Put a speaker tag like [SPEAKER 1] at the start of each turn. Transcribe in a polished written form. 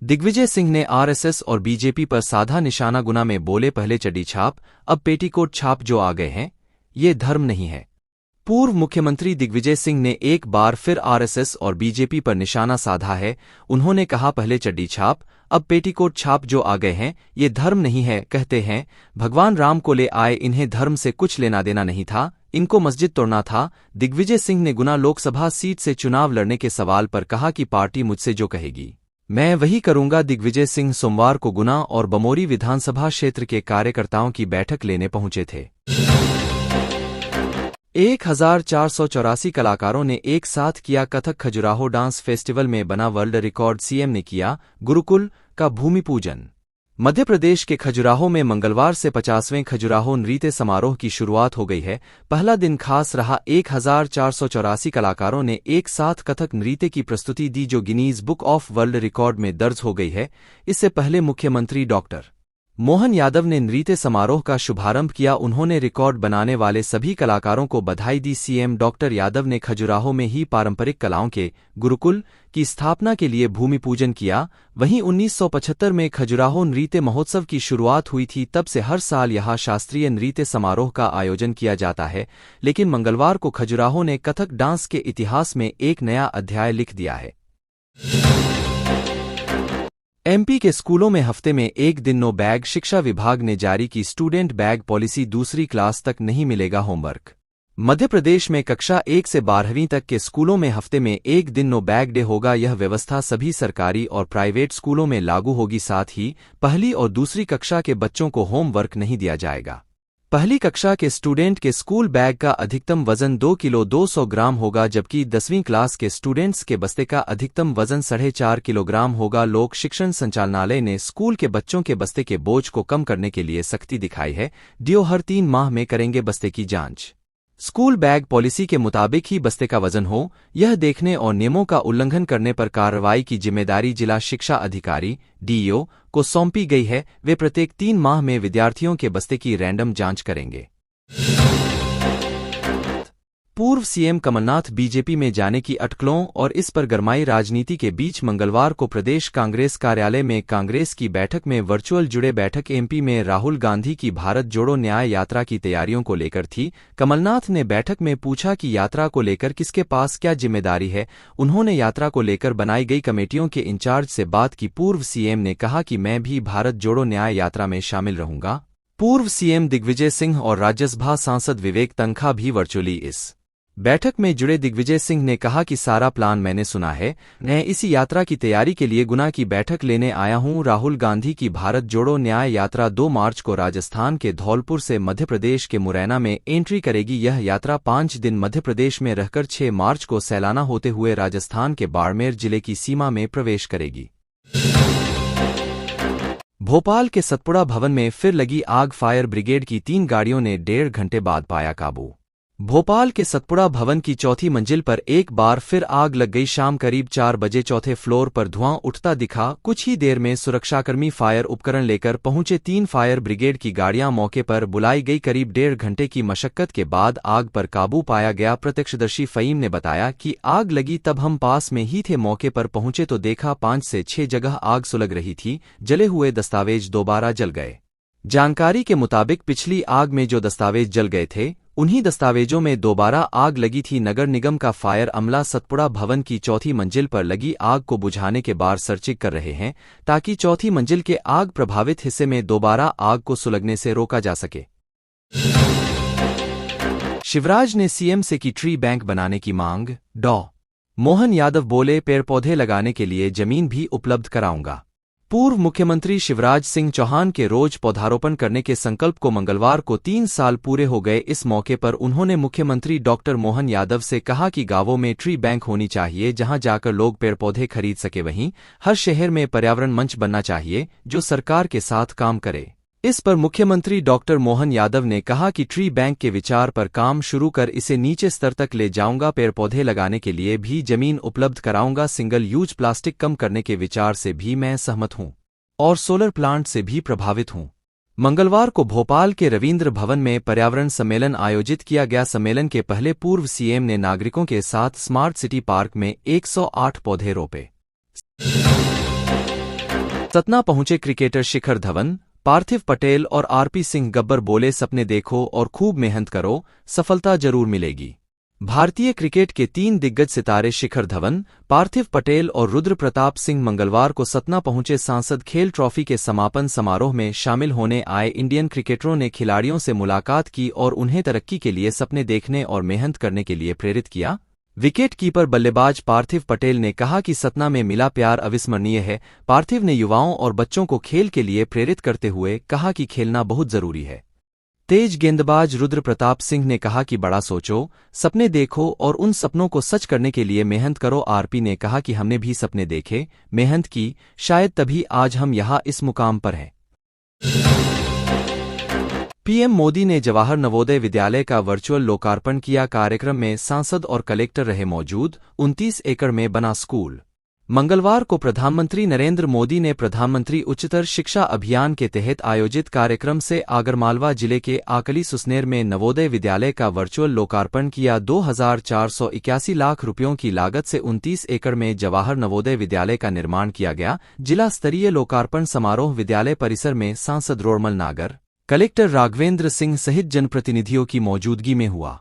[SPEAKER 1] दिग्विजय सिंह ने आरएसएस और बीजेपी पर साधा निशाना। गुना में बोले, पहले चड्डी छाप अब पेटीकोट छाप जो आ गए हैं, ये धर्म नहीं है। पूर्व मुख्यमंत्री दिग्विजय सिंह ने एक बार फिर आरएसएस और बीजेपी पर निशाना साधा है। उन्होंने कहा, पहले चड्डी छाप अब पेटीकोट छाप जो आ गए हैं, ये धर्म नहीं है। कहते हैं भगवान राम को ले आए, इन्हें धर्म से कुछ लेना देना नहीं था, इनको मस्जिद तोड़ना था। दिग्विजय सिंह ने गुना लोकसभा सीट से चुनाव लड़ने के सवाल पर कहा कि पार्टी मुझसे जो कहेगी मैं वही करूंगा। दिग्विजय सिंह सोमवार को गुना और बमोरी विधानसभा क्षेत्र के कार्यकर्ताओं की बैठक लेने पहुंचे थे। 1484 कलाकारों ने एक साथ किया कथक खजुराहो डांस फेस्टिवल में बना वर्ल्ड रिकॉर्ड। सीएम ने किया गुरुकुल का भूमि पूजन। मध्य प्रदेश के खजुराहो में मंगलवार से 50वें खजुराहो नृत्य समारोह की शुरुआत हो गई है। पहला दिन खास रहा। 1484 कलाकारों ने एक साथ कथक नृत्य की प्रस्तुति दी, जो Guinness book of world record में दर्ज हो गई है। इससे पहले मुख्यमंत्री डॉक्टर मोहन यादव ने नृत्य समारोह का शुभारंभ किया। उन्होंने रिकॉर्ड बनाने वाले सभी कलाकारों को बधाई दी। सीएम डॉक्टर यादव ने खजुराहो में ही पारंपरिक कलाओं के गुरुकुल की स्थापना के लिए भूमि पूजन किया। वहीं 1975 में खजुराहो नृत्य महोत्सव की शुरुआत हुई थी। तब से हर साल यहां शास्त्रीय नृत्य समारोह का आयोजन किया जाता है, लेकिन मंगलवार को खजुराहो ने कथक डांस के इतिहास में एक नया अध्याय लिख दिया है। एमपी के स्कूलों में हफ्ते में एक दिन नो बैग। शिक्षा विभाग ने जारी की स्टूडेंट बैग पॉलिसी। दूसरी क्लास तक नहीं मिलेगा होमवर्क। मध्य प्रदेश में कक्षा 1 से 12वीं तक के स्कूलों में हफ्ते में एक दिन नो बैग डे होगा। यह व्यवस्था सभी सरकारी और प्राइवेट स्कूलों में लागू होगी। साथ ही पहली और दूसरी कक्षा के बच्चों को होमवर्क नहीं दिया जाएगा। पहली कक्षा के स्टूडेंट के स्कूल बैग का अधिकतम वजन 2 किलो 200 ग्राम होगा, जबकि 10वीं क्लास के स्टूडेंट्स के बस्ते का अधिकतम वजन 4.5 किलोग्राम होगा। लोक शिक्षण संचालनालय ने स्कूल के बच्चों के बस्ते के बोझ को कम करने के लिए सख्ती दिखाई है। डीओ हर 3 माह में करेंगे बस्ते की जांच। स्कूल बैग पॉलिसी के मुताबिक ही बस्ते का वजन हो, यह देखने और नियमों का उल्लंघन करने पर कार्रवाई की जिम्मेदारी जिला शिक्षा अधिकारी डीईओ को सौंपी गई है। वे प्रत्येक 3 माह में विद्यार्थियों के बस्ते की रैंडम जांच करेंगे। पूर्व सीएम कमलनाथ बीजेपी में जाने की अटकलों और इस पर गरमाई राजनीति के बीच मंगलवार को प्रदेश कांग्रेस कार्यालय में कांग्रेस की बैठक में वर्चुअल जुड़े। बैठक एमपी में राहुल गांधी की भारत जोड़ो न्याय यात्रा की तैयारियों को लेकर थी। कमलनाथ ने बैठक में पूछा कि यात्रा को लेकर किसके पास क्या जिम्मेदारी है। उन्होंने यात्रा को लेकर बनाई गई कमेटियों के इंचार्ज से बात की। पूर्व सीएम ने कहा कि मैं भी भारत जोड़ो न्याय यात्रा में शामिल रहूंगा। पूर्व सीएम दिग्विजय सिंह और राज्यसभा सांसद विवेक तन्खा भी वर्चुअली इस बैठक में जुड़े। दिग्विजय सिंह ने कहा कि सारा प्लान मैंने सुना है, मैं इसी यात्रा की तैयारी के लिए गुना की बैठक लेने आया हूं। राहुल गांधी की भारत जोड़ो न्याय यात्रा 2 मार्च को राजस्थान के धौलपुर से मध्य प्रदेश के मुरैना में एंट्री करेगी। यह यात्रा 5 दिन मध्य प्रदेश में रहकर 6 मार्च को सैलाना होते हुए राजस्थान के बाड़मेर जिले की सीमा में प्रवेश करेगी। भोपाल के सतपुड़ा भवन में फिर लगी आग। फायर ब्रिगेड की 3 गाड़ियों ने 1.5 घंटे बाद पाया काबू। भोपाल के सतपुड़ा भवन की 4थी मंजिल पर एक बार फिर आग लग गई। शाम करीब 4 बजे 4थे फ्लोर पर धुआं उठता दिखा। कुछ ही देर में सुरक्षाकर्मी फायर उपकरण लेकर पहुंचे। 3 फायर ब्रिगेड की गाड़ियां मौके पर बुलाई गई। करीब 1.5 घंटे की मशक्कत के बाद आग पर काबू पाया गया। प्रत्यक्षदर्शी फहीम ने बताया कि आग लगी तब हम पास में ही थे। मौके पर पहुंचे तो देखा 5 से 6 जगह आग सुलग रही थी। जले हुए दस्तावेज दोबारा जल गए। जानकारी के मुताबिक पिछली आग में जो दस्तावेज जल गए थे, उन्हीं दस्तावेजों में दोबारा आग लगी थी। नगर निगम का फायर अमला सतपुड़ा भवन की 4थी मंजिल पर लगी आग को बुझाने के बाद सर्चिंग कर रहे हैं, ताकि 4थी मंजिल के आग प्रभावित हिस्से में दोबारा आग को सुलगने से रोका जा सके। शिवराज ने सीएम से की ट्री बैंक बनाने की मांग। डॉ मोहन यादव बोले, पेड़ पौधे लगाने के लिए जमीन भी उपलब्ध कराऊंगा। पूर्व मुख्यमंत्री शिवराज सिंह चौहान के रोज पौधारोपण करने के संकल्प को मंगलवार को 3 साल पूरे हो गए। इस मौके पर उन्होंने मुख्यमंत्री डॉक्टर मोहन यादव से कहा कि गांवों में ट्री बैंक होनी चाहिए, जहां जाकर लोग पेड़ पौधे खरीद सके। वहीं हर शहर में पर्यावरण मंच बनना चाहिए जो सरकार के साथ काम करे। इस पर मुख्यमंत्री डॉक्टर मोहन यादव ने कहा कि ट्री बैंक के विचार पर काम शुरू कर इसे नीचे स्तर तक ले जाऊंगा। पेड़ पौधे लगाने के लिए भी जमीन उपलब्ध कराऊंगा। सिंगल यूज प्लास्टिक कम करने के विचार से भी मैं सहमत हूं और सोलर प्लांट से भी प्रभावित हूं। मंगलवार को भोपाल के रविंद्र भवन में पर्यावरण सम्मेलन आयोजित किया गया। सम्मेलन के पहले पूर्व सीएम ने नागरिकों के साथ स्मार्ट सिटी पार्क में 108 पौधे रोपे। सतना पहुंचे क्रिकेटर शिखर धवन, पार्थिव पटेल और आरपी सिंह गब्बर बोले सपने देखो और खूब मेहनत करो, सफलता जरूर मिलेगी। भारतीय क्रिकेट के 3 दिग्गज सितारे शिखर धवन, पार्थिव पटेल और रुद्र प्रताप सिंह मंगलवार को सतना पहुंचे। सांसद खेल ट्रॉफी के समापन समारोह में शामिल होने आए इंडियन क्रिकेटरों ने खिलाड़ियों से मुलाकात की और उन्हें तरक्की के लिए सपने देखने और मेहनत करने के लिए प्रेरित किया। विकेट कीपर बल्लेबाज पार्थिव पटेल ने कहा कि सतना में मिला प्यार अविस्मरणीय है। पार्थिव ने युवाओं और बच्चों को खेल के लिए प्रेरित करते हुए कहा कि खेलना बहुत जरूरी है। तेज गेंदबाज रुद्र प्रताप सिंह ने कहा कि बड़ा सोचो, सपने देखो और उन सपनों को सच करने के लिए मेहनत करो। आरपी ने कहा कि हमने भी सपने देखे, मेहनत की, शायद तभी आज हम यहाँ इस मुकाम पर हैं। पीएम मोदी ने जवाहर नवोदय विद्यालय का वर्चुअल लोकार्पण किया। कार्यक्रम में सांसद और कलेक्टर रहे मौजूद। 29 एकड़ में बना स्कूल। मंगलवार को प्रधानमंत्री नरेंद्र मोदी ने प्रधानमंत्री उच्चतर शिक्षा अभियान के तहत आयोजित कार्यक्रम से आगरमालवा जिले के आकली सुसनेर में नवोदय विद्यालय का वर्चुअल लोकार्पण किया। 2481 लाख रुपयों की लागत से 29 एकड़ में जवाहर नवोदय विद्यालय का निर्माण किया गया। जिला स्तरीय लोकार्पण समारोह विद्यालय परिसर में सांसद रोड़मल नागर, कलेक्टर राघवेंद्र सिंह सहित जनप्रतिनिधियों की मौजूदगी में हुआ।